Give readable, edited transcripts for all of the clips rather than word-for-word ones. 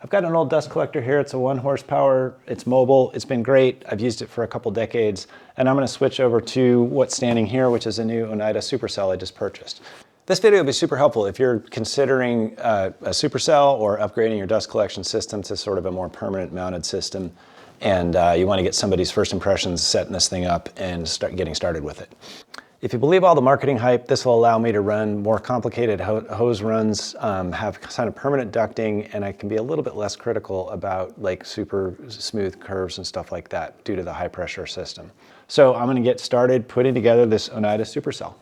I've got an old dust collector here. It's a 1 horsepower, it's mobile, it's been great. I've used it for a couple decades, and I'm gonna switch over to what's standing here, which is a new Oneida Supercell I just purchased. This video will be super helpful if you're considering a Supercell or upgrading your dust collection system to sort of a more permanent mounted system, and you wanna get somebody's first impressions setting this thing up and start getting started with it. If you believe all the marketing hype, this will allow me to run more complicated hose runs, have kind of permanent ducting, and I can be a little bit less critical about like super smooth curves and stuff like that due to the high pressure system. So I'm gonna get started putting together this Oneida Supercell.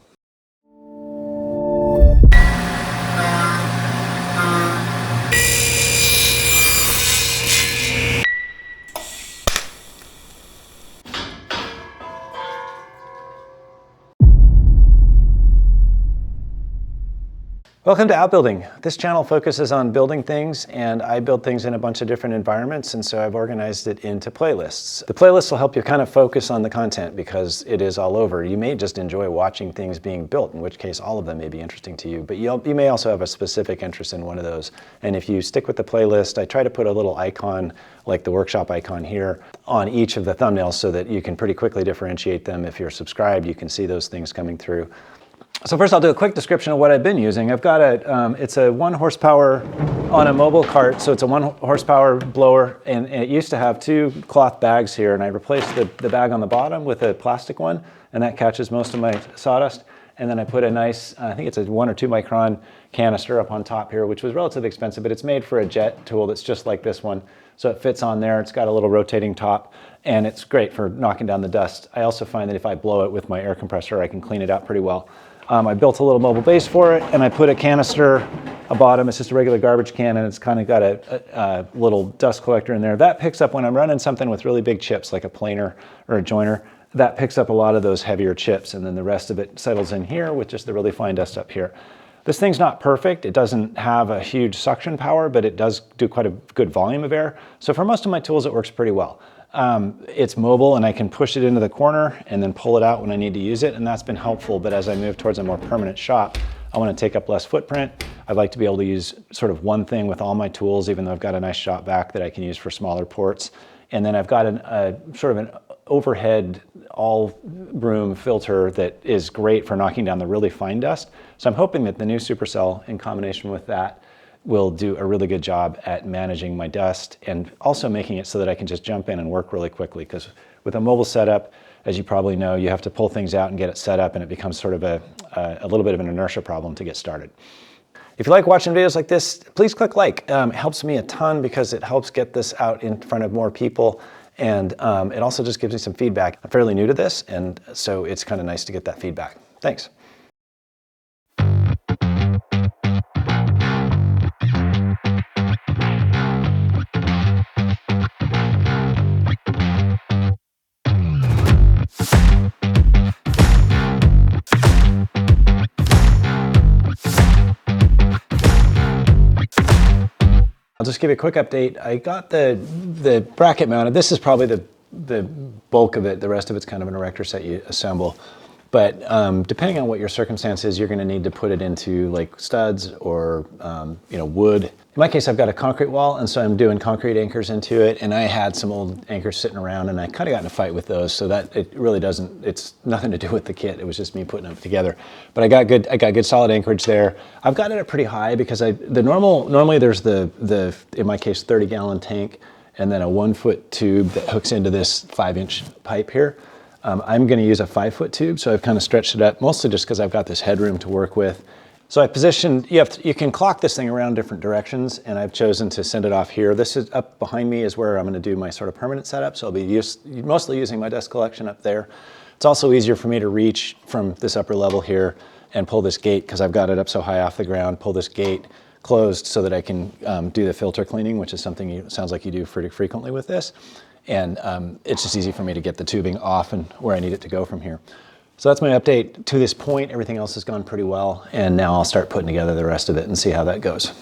Welcome to Outbuilding. This channel focuses on building things, and I build things in a bunch of different environments, and so I've organized it into playlists. The playlists will help you kind of focus on the content because it is all over. You may just enjoy watching things being built, in which case all of them may be interesting to you, but you may also have a specific interest in one of those. And if you stick with the playlist, I try to put a little icon, like the workshop icon here, on each of the thumbnails so that you can pretty quickly differentiate them. If you're subscribed, you can see those things coming through. So first I'll do a quick description of what I've been using. I've got it's a 1 horsepower on a mobile cart, so it's a 1 horsepower blower, and it used to have 2 cloth bags here, and I replaced the bag on the bottom with a plastic one, and that catches most of my sawdust. And then I put a nice, I think it's a 1 or 2 micron canister up on top here, which was relatively expensive, but it's made for a jet tool that's just like this one. So it fits on there, it's got a little rotating top, and it's great for knocking down the dust. I also find that if I blow it with my air compressor, I can clean it out pretty well. I built a little mobile base for it, and I put a canister, a bottom, it's just a regular garbage can, and it's kind of got a little dust collector in there. That picks up when I'm running something with really big chips, like a planer or a joiner, that picks up a lot of those heavier chips, and then the rest of it settles in here with just the really fine dust up here. This thing's not perfect. It doesn't have a huge suction power, but it does do quite a good volume of air. So for most of my tools, it works pretty well. It's mobile, and I can push it into the corner and then pull it out when I need to use it, and that's been helpful. But as I move towards a more permanent shop, I want to take up less footprint. I'd like to be able to use sort of one thing with all my tools, even though I've got a nice shop vac that I can use for smaller ports. And then I've got sort of an overhead all room filter that is great for knocking down the really fine dust. So I'm hoping that the new Supercell, in combination with that, will do a really good job at managing my dust and also making it so that I can just jump in and work really quickly. Because with a mobile setup, as you probably know, you have to pull things out and get it set up, and it becomes sort of a little bit of an inertia problem to get started. If you like watching videos like this, please click like. It helps me a ton because it helps get this out in front of more people, and it also just gives me some feedback. I'm fairly new to this, and so it's kind of nice to get that feedback. Thanks. I'll just give you a quick update. I got the bracket mounted. This is probably the bulk of it. The rest of it's kind of an erector set you assemble. But depending on what your circumstance is, you're going to need to put it into like studs or wood. In my case, I've got a concrete wall, and so I'm doing concrete anchors into it. And I had some old anchors sitting around, and I kind of got in a fight with those. So that it really doesn't. It's nothing to do with the kit. It was just me putting them together. But I got good solid anchorage there. I've got it up pretty high because normally there's the in my case 30-gallon tank, and then a 1-foot tube that hooks into this 5-inch pipe here. I'm going to use a 5-foot tube, so I've kind of stretched it up, mostly just because I've got this headroom to work with. So I positioned, you can clock this thing around different directions, and I've chosen to send it off here. This is up behind me is where I'm going to do my sort of permanent setup, so I'll be mostly using my dust collection up there. It's also easier for me to reach from this upper level here and pull this gate, because I've got it up so high off the ground, pull this gate closed so that I can do the filter cleaning, which is something it sounds like you do pretty frequently with this. And it's just easy for me to get the tubing off and where I need it to go from here. So that's my update to this point. Everything else has gone pretty well, and now I'll start putting together the rest of it and see how that goes.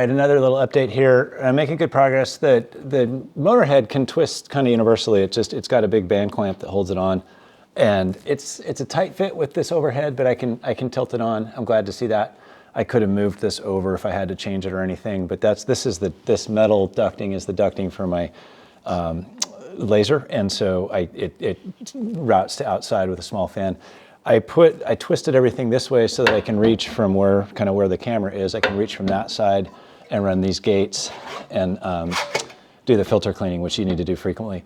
right, another little update here. I'm making good progress. The motor head can twist kind of universally. It's got a big band clamp that holds it on, and it's a tight fit with this overhead, but I can tilt it on. I'm glad to see that. I could have moved this over if I had to change it or anything, but this metal ducting is the ducting for my laser, and so it routes to outside with a small fan. I twisted everything this way so that I can reach from where the camera is. I can reach from that side and run these gates and do the filter cleaning, which you need to do frequently.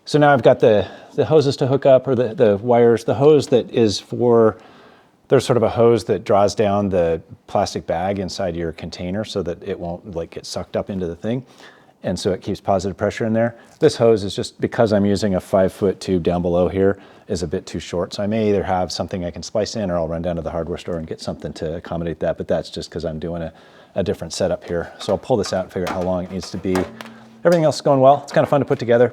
So now I've got the hoses to hook up, or the wires. The hose that is there's sort of a hose that draws down the plastic bag inside your container so that it won't get sucked up into the thing. And so it keeps positive pressure in there. This hose is just, because I'm using a 5-foot tube down below here, is a bit too short. So I may either have something I can splice in, or I'll run down to the hardware store and get something to accommodate that. But that's just because I'm doing a different setup here. So I'll pull this out and figure out how long it needs to be. Everything else is going well. It's kind of fun to put together,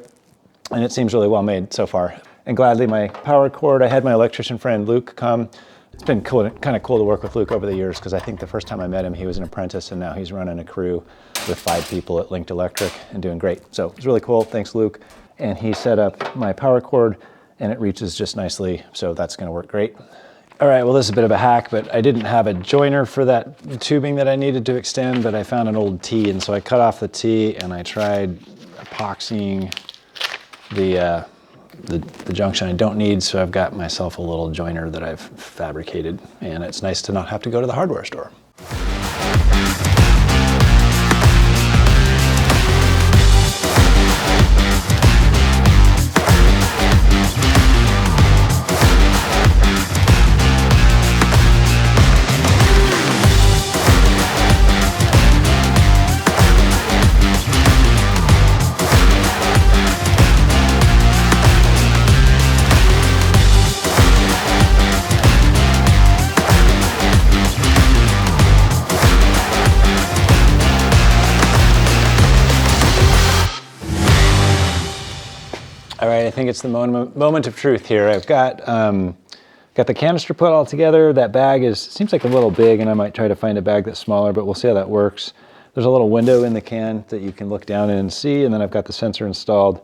and it seems really well made so far. And gladly, my power cord, I had my electrician friend Luke come. It's been kind of cool to work with Luke over the years, because I think the first time I met him, he was an apprentice, and now he's running a crew with 5 people at Linked Electric and doing great. So it's really cool. Thanks, Luke. And he set up my power cord, and it reaches just nicely. So that's going to work great. All right, well, this is a bit of a hack, but I didn't have a joiner for that tubing that I needed to extend, but I found an old T, and so I cut off the T, and I tried epoxying the junction I don't need, so I've got myself a little joiner that I've fabricated, and it's nice to not have to go to the hardware store. All right, I think it's the moment of truth here. I've got the canister put all together. That bag seems like a little big, and I might try to find a bag that's smaller, but we'll see how that works. There's a little window in the can that you can look down in and see, and then I've got the sensor installed.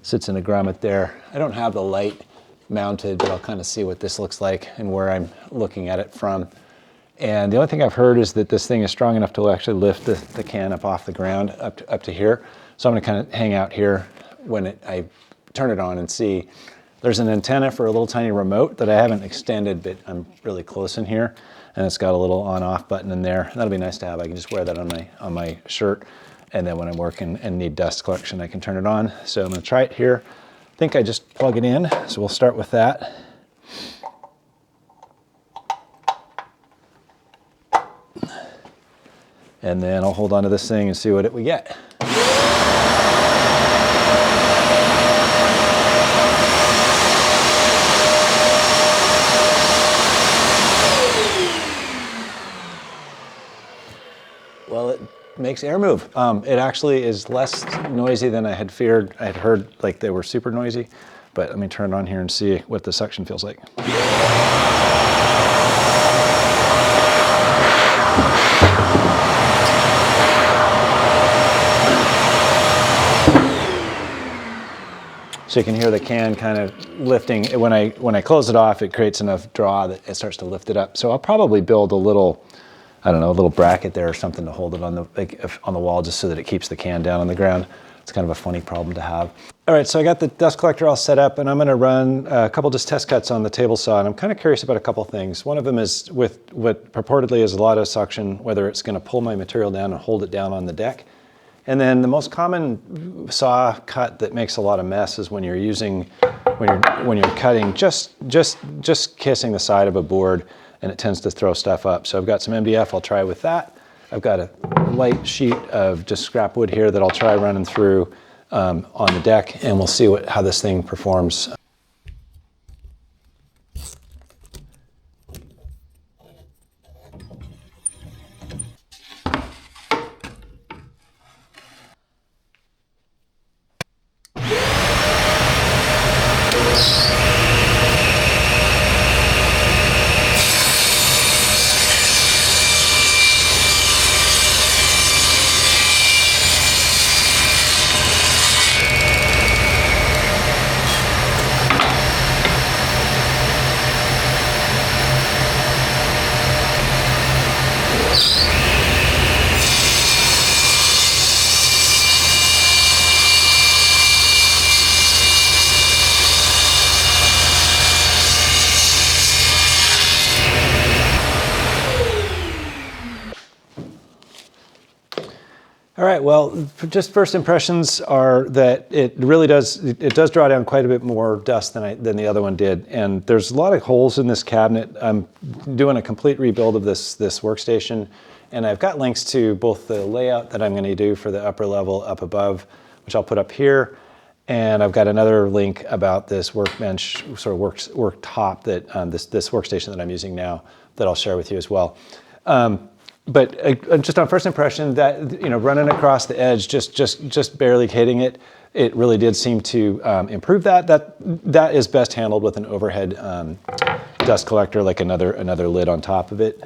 It sits in a grommet there. I don't have the light mounted, but I'll kind of see what this looks like and where I'm looking at it from. And the only thing I've heard is that this thing is strong enough to actually lift the can up off the ground up to here. So I'm gonna kind of hang out here when I turn it on and see. There's an antenna for a little tiny remote that I haven't extended, but I'm really close in here, and it's got a little on-off button in there. That'll be nice to have. I can just wear that on my shirt, and then when I'm working and need dust collection, I can turn it on. So I'm gonna try it here. I think I just plug it in, so we'll start with that. And then I'll hold on to this thing and see what we get. Well, it makes air move. It actually is less noisy than I had feared. I had heard like they were super noisy, but let me turn it on here and see what the suction feels like. So you can hear the can kind of lifting. When I close it off, it creates enough draw that it starts to lift it up. So I'll probably build a little, I don't know, a little bracket there or something to hold it on the wall, just so that it keeps the can down on the ground. It's kind of a funny problem to have. All right, so I got the dust collector all set up, and I'm gonna run a couple just test cuts on the table saw, and I'm kind of curious about a couple things. One of them is with what purportedly is a lot of suction, whether it's gonna pull my material down and hold it down on the deck. And then the most common saw cut that makes a lot of mess is when you're cutting just kissing the side of a board, and it tends to throw stuff up. So I've got some MDF, I'll try with that. I've got a light sheet of just scrap wood here that I'll try running through on the deck, and we'll see how this thing performs. All right, well, just first impressions are that it really does, it does draw down quite a bit more dust than the other one did. And there's a lot of holes in this cabinet. I'm doing a complete rebuild of this workstation. And I've got links to both the layout that I'm going to do for the upper level up above, which I'll put up here. And I've got another link about this workbench, sort of worktop that this workstation that I'm using now that I'll share with you as well. But just on first impression, that running across the edge, just barely hitting it, it really did seem to improve that. That is best handled with an overhead dust collector, like another lid on top of it.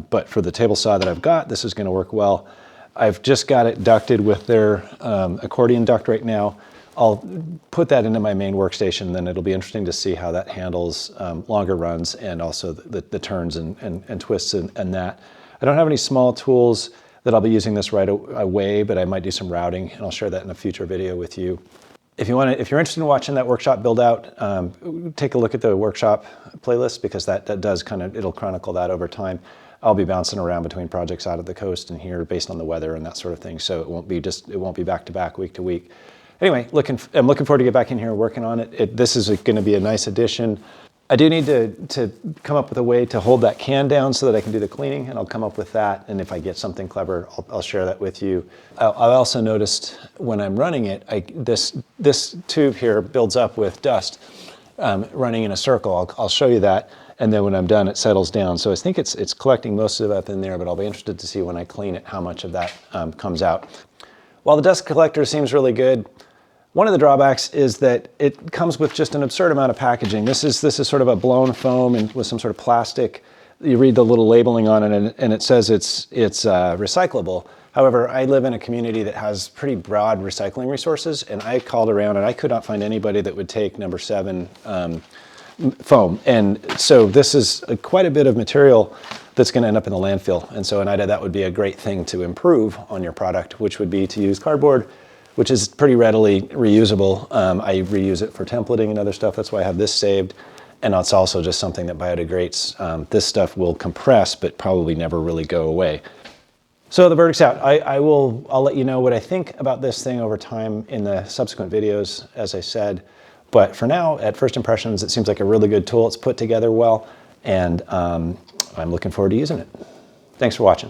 But for the table saw that I've got, this is going to work well. I've just got it ducted with their accordion duct right now. I'll put that into my main workstation, then it'll be interesting to see how that handles longer runs and also the turns and twists and that. I don't have any small tools that I'll be using this right away, but I might do some routing, and I'll share that in a future video with you. If you're interested in watching that workshop build out, take a look at the workshop playlist, because that does it'll chronicle that over time. I'll be bouncing around between projects out of the coast and here based on the weather and that sort of thing, so it won't be back to back, week to week. Anyway, I'm looking forward to get back in here and working on it. This is going to be a nice addition. I do need to come up with a way to hold that can down so that I can do the cleaning, and I'll come up with that. And if I get something clever, I'll share that with you. I also noticed when I'm running it, this tube here builds up with dust running in a circle. I'll show you that. And then when I'm done, it settles down. So I think it's collecting most of that in there, but I'll be interested to see when I clean it how much of that comes out. While the dust collector seems really good, one of the drawbacks is that it comes with just an absurd amount of packaging. This is sort of a blown foam and with some sort of plastic. You read the little labeling on it and it says it's recyclable. However, I live in a community that has pretty broad recycling resources, and I called around and I could not find anybody that would take number 7 foam. And so this is quite a bit of material that's going to end up in the landfill. And so Oneida, that would be a great thing to improve on your product, which would be to use cardboard, which is pretty readily reusable. I reuse it for templating and other stuff. That's why I have this saved. And it's also just something that biodegrades. This stuff will compress, but probably never really go away. So the verdict's out. I'll let you know what I think about this thing over time in the subsequent videos, as I said. But for now, at first impressions, it seems like a really good tool. It's put together well, and I'm looking forward to using it. Thanks for watching.